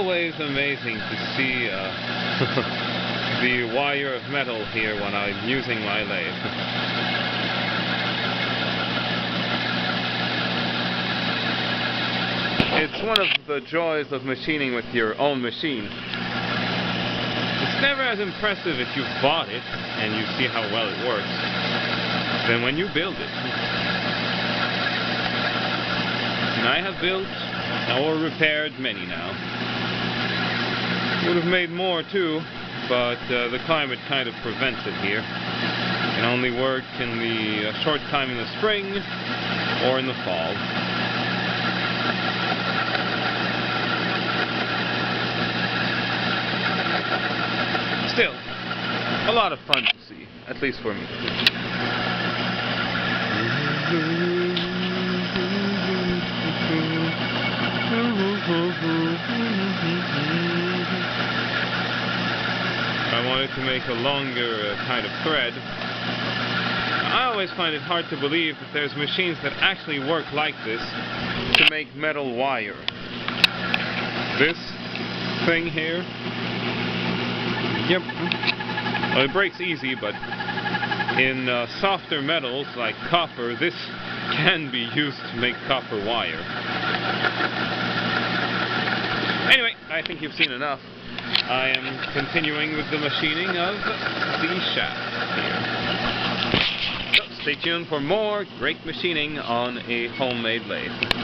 always amazing to see the wire of metal here when I'm using my lathe. It's one of the joys of machining with your own machine. It's never as impressive if you've bought it and you see how well it works than when you build it. And I have built or repaired many now. Would have made more too, but the climate kind of prevents it here. Can only work in the short time in the spring or in the fall. Still, a lot of fun to see, at least for me. I wanted to make a longer kind of thread. I always find it hard to believe that there's machines that actually work like this to make metal wire. This thing here, yep, well, it breaks easy, but in softer metals like copper, this can be used to make copper wire. Anyway, I think you've seen enough. I am continuing with the machining of the shaft here. So stay tuned for more great machining on a homemade lathe.